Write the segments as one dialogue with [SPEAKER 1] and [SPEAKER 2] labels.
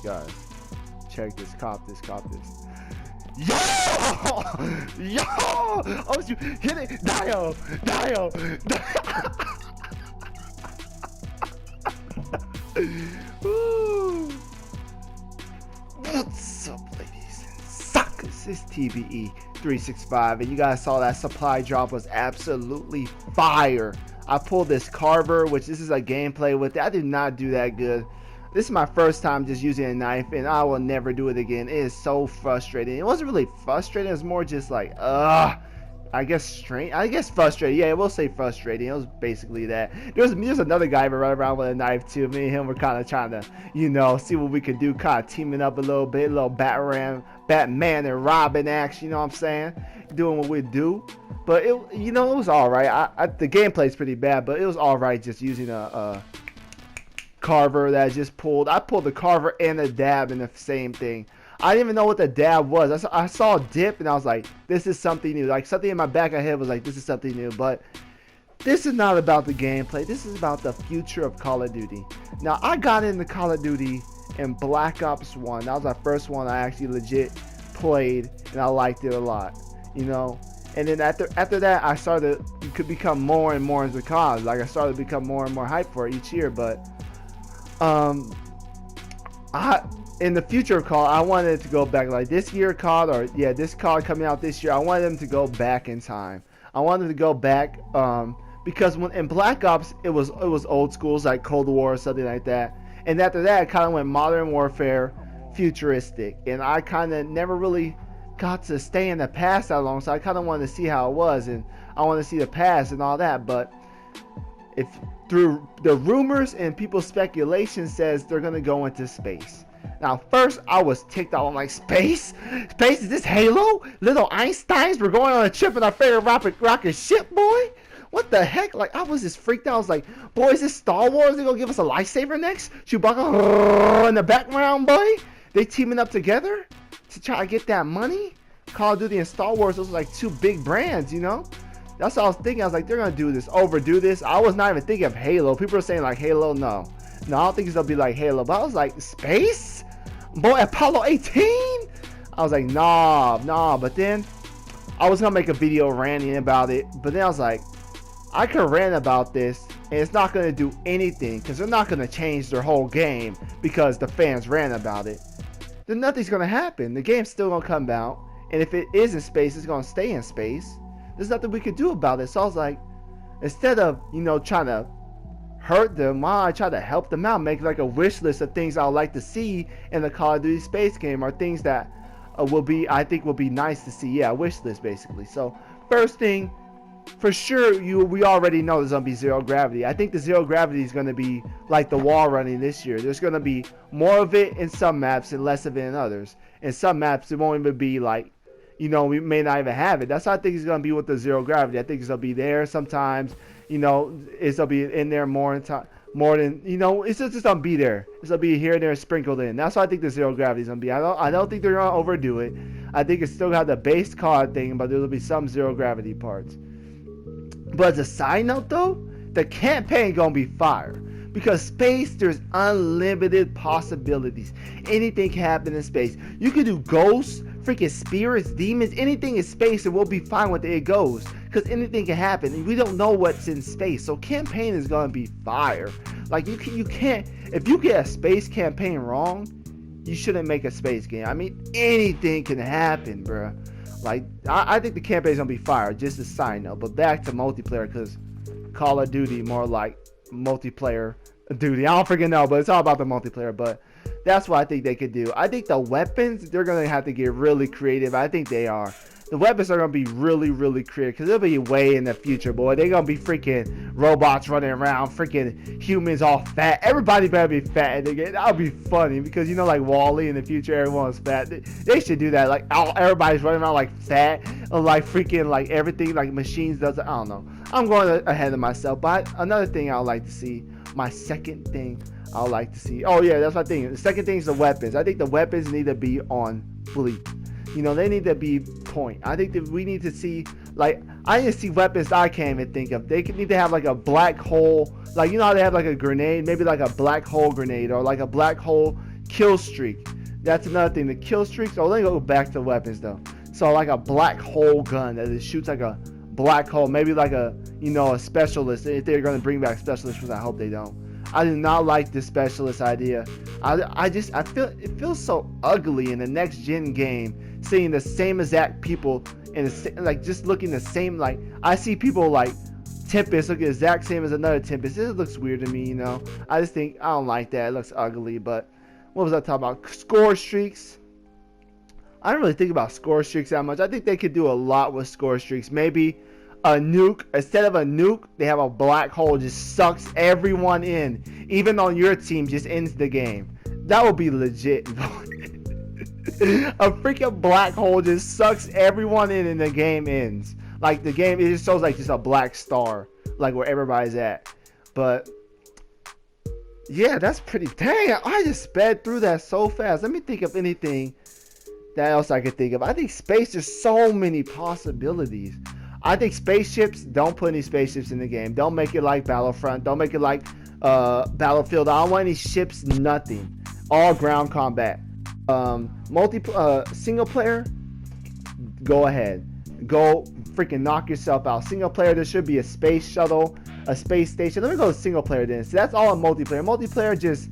[SPEAKER 1] guys. Check this. Cop this. Yo! Yo! Oh, you hit it! Dio! Woo. What's up, ladies and suckers? It's TBE 365, and you guys saw that supply drop was absolutely fire. I pulled this Carver, which this is a gameplay with it. I did not do that good. This is my first time just using a knife, and I will never do it again. It is so frustrating. It wasn't really frustrating. It was more just like, I guess frustrating. Yeah, we'll say frustrating. It was basically that. There's another guy running around with a knife too. Me and him were kind of trying to, see what we could do, kind of teaming up a little bit, a little Batman and Robin action. You know what I'm saying? Doing what we do. But it was all right. The gameplay's pretty bad, but it was all right just using a Carver that I just pulled. I pulled the Carver and the dab in the same thing. I didn't even know what the dab was. I saw a dip and I was like, this is something new. Like something in my back of my head was like, this is something new. But this is not about the gameplay. This is about the future of Call of Duty. Now, I got into Call of Duty in Black Ops 1. That was my first one I actually legit played, and I liked it a lot. And then after that, I started to become more and more into COD. Like I started to become more and more hyped for it each year. But in the future of COD, I wanted it to go back. Like this year COD, this COD coming out this year, I wanted them to go back in time. I wanted them to go back because when in Black Ops, it was old schools like Cold War or something like that. And after that, it kind of went Modern Warfare, futuristic. And I kind of never really got to stay in the past that long, so I kind of wanted to see how it was, and I want to see the past and all that. But if through the rumors and people's speculation says they're gonna go into space. Now, first I was ticked off. I'm like, space? Is this Halo? Little Einsteins? We're going on a trip in our favorite rocket ship, boy? What the heck? Like, I was just freaked out. I was like, boy, is this Star Wars? They gonna give us a lightsaber next? Chewbacca in the background, boy? They teaming up together to try to get that money? Call of Duty and Star Wars, those are like two big brands, That's what I was thinking. I was like, they're gonna do this, overdo this. I was not even thinking of Halo. People are saying like Halo, no, I don't think it's gonna be like Halo. But I was like, space, boy, Apollo 18. I was like, nah. But then I was gonna make a video ranting about it. But then I was like, I could rant about this, and it's not gonna do anything because they're not gonna change their whole game because the fans ran about it. Then nothing's gonna happen. The game's still gonna come out, and if it is in space, it's gonna stay in space. There's nothing we could do about it. So I was like, instead of trying to hurt them, why don't I try to help them out, make like a wish list of things I would like to see in the Call of Duty space game, or things that I think will be nice to see. Yeah, wish list basically. So first thing, for sure, we already know there's gonna be zero gravity. I think the zero gravity is gonna be like the wall running this year. There's gonna be more of it in some maps and less of it in others. In some maps, it won't even be like, we may not even have it. That's how I think it's gonna be with the zero gravity. I think it's gonna be there sometimes. It's gonna be in there more than it's just gonna be there. It's gonna be here and there sprinkled in. That's what I think the zero gravity is gonna be. I don't think they're gonna overdo it. I think it's still got the base COD thing, but there'll be some zero gravity parts. But as a side note though, the campaign gonna be fire. Because space, there's unlimited possibilities. Anything can happen in space. You can do ghosts, freaking spirits, demons, anything in space, and we'll be fine with it goes. Because anything can happen, and we don't know what's in space. So campaign is gonna be fire. Like you can't. If you get a space campaign wrong, you shouldn't make a space game. I mean, anything can happen, bruh. Like I think the campaign's gonna be fire. Just a side note. But back to multiplayer, because Call of Duty more like multiplayer duty. I don't freaking know, but it's all about the multiplayer. But that's what I think they could do. I think the weapons, they're gonna have to get really creative. I think they are. The weapons are gonna be really, really creative because they'll be way in the future, boy. They're gonna be freaking robots running around, freaking humans all fat. Everybody better be fat in the game. That'll be funny because like Wall-E in the future, everyone's fat. They should do that. Like everybody's running around like fat, or like freaking like everything like machines does. I don't know. I'm going ahead of myself. But another thing I would like to see. My second thing I would like to see. Oh yeah, that's my thing. The second thing is the weapons. I think the weapons need to be on fleek. They need to be point. I think that we need to see, like, I need to see weapons I can't even think of. They need to have like a black hole, like how they have like a grenade, maybe like a black hole grenade, or like a black hole Kill streak. That's another thing. The kill streaks. Oh, let me go back to weapons though. So like a black hole gun that it shoots like a black hole. Maybe like a a specialist. If they're gonna bring back specialists, which I hope they don't. I do not like this specialist idea. I feel it feels so ugly in the next gen game, seeing the same exact people and like just looking the same. Like I see people like Tempest look the exact same as another Tempest. This looks weird to me, I just think I don't like that. It looks ugly. But what was I talking about? Score streaks. I don't really think about score streaks that much. I think they could do a lot with score streaks. Maybe a nuke. Instead of a nuke, they have a black hole just sucks everyone in. Even on your team, just ends the game. That would be legit. A freaking black hole just sucks everyone in and the game ends. Like the game, it just shows like just a black star, like where everybody's at. But yeah, that's pretty. Dang, I just sped through that so fast. Let me think of anything that else I could think of. I think space, there's so many possibilities. I think spaceships, don't put any spaceships in the game. Don't make it like Battlefront. Don't make it like Battlefield. I don't want any ships, nothing. All ground combat. Single player, go ahead. Go freaking knock yourself out. Single player, there should be a space shuttle, a space station. Let me go to single player then. So that's all in multiplayer. Multiplayer, just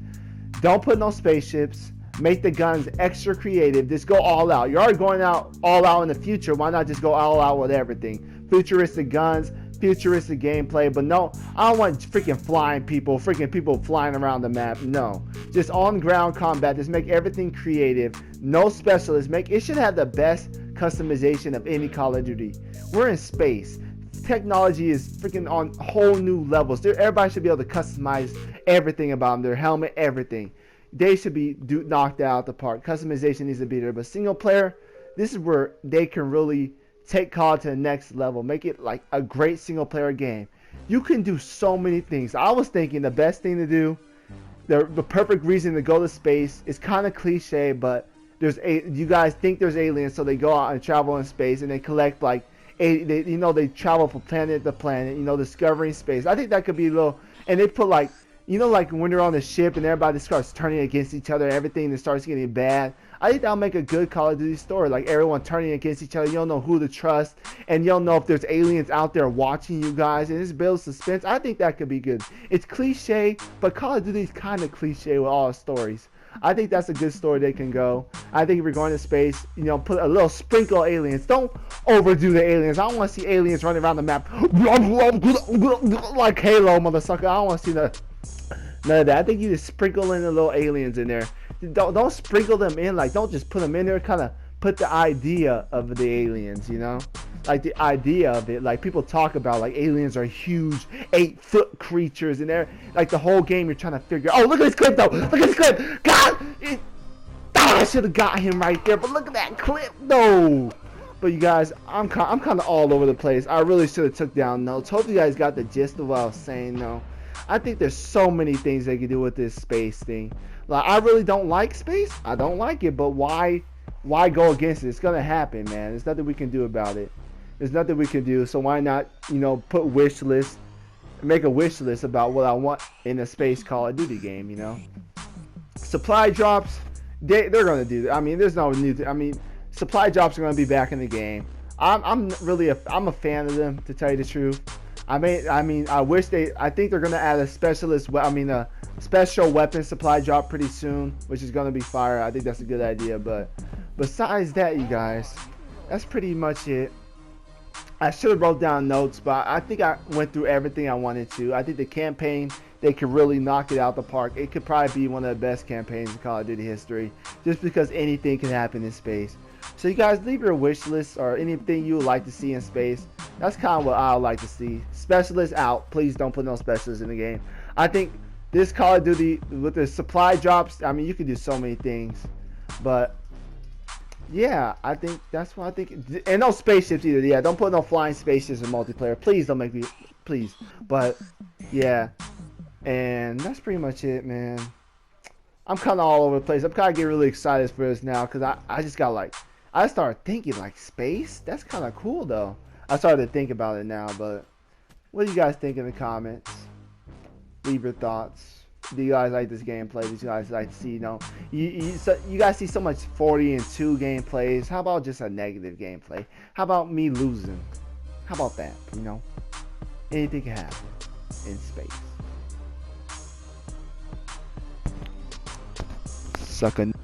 [SPEAKER 1] don't put no spaceships. Make the guns extra creative. Just go all out. You're already going all out in the future. Why not just go all out with everything? Futuristic guns, futuristic gameplay. But no, I don't want freaking flying people, freaking people flying around the map. No, just on ground combat. Just make everything creative. No specialists. It should have the best customization of any Call of Duty. We're in space. Technology is freaking on whole new levels. Everybody should be able to customize everything about them. Their helmet, everything. They should be knocked out the park. Customization needs to be there. But single player, this is where they can really take COD to the next level. Make it like a great single player game. You can do so many things. I was thinking the best thing to do, the perfect reason to go to space, is kind of cliche, but you guys think there's aliens, so they go out and travel in space and they collect like they travel from planet to planet, discovering space. I think that could be a little, and they put like, like when they're on the ship and everybody starts turning against each other, everything that starts getting bad. I think that'll make a good Call of Duty story. Like everyone turning against each other. You don't know who to trust, and you don't know if there's aliens out there watching you guys. And this builds suspense. I think that could be good. It's cliche, but Call of Duty is kind of cliche with all stories. I think that's a good story they can go. I think if we're going to space, put a little sprinkle of aliens. Don't overdo the aliens. I don't want to see aliens running around the map like Halo, motherfucker. I don't want to see none of that. I think you just sprinkle in the little aliens in there. Don't sprinkle them in, like don't just put them in there. Kind of put the idea of the aliens, like the idea of it. Like people talk about like aliens are huge 8-foot creatures, and they're like the whole game you're trying to figure. Oh, look at this clip though. Look at this clip. God, I should have got him right there. But look at that clip though. But you guys, I'm kind of all over the place. I really should have took down notes. Hope you guys got the gist of what I was saying though. I think there's so many things they can do with this space thing. Like I really don't like space. I don't like it, but why go against it? It's gonna happen, man. There's nothing we can do about it. There's nothing we can do. So why not, put wish list, make a wish list about what I want in a space Call of Duty game, Supply drops, they're gonna do that. I mean, there's no new. Supply drops are gonna be back in the game. I'm a fan of them, to tell you the truth. I think they're gonna add a special weapon supply drop pretty soon, which is gonna be fire. I think that's a good idea. But besides that, you guys, that's pretty much it. I should have wrote down notes, but I think I went through everything I wanted to. I think the campaign, they could really knock it out the park. It could probably be one of the best campaigns in Call of Duty history, just because anything can happen in space. So you guys, leave your wish list or anything you would like to see in space. That's kind of what I would like to see. Specialists out. Please don't put no specialists in the game. I think this Call of Duty, with the supply drops, you can do so many things. But yeah, I think that's what I think. And no spaceships either. Yeah, don't put no flying spaceships in multiplayer. Please don't make me, please. But yeah, and that's pretty much it, man. I'm kind of all over the place. I'm kind of getting really excited for this now, because I just got like, I started thinking like space. That's kind of cool though. I started to think about it now. But what do you guys think in the comments? Leave your thoughts. Do you guys like this gameplay? Do you guys like to see, you guys see so much 40-2 gameplays. How about just a negative gameplay? How about me losing? How about that? Anything can happen in space. Suck a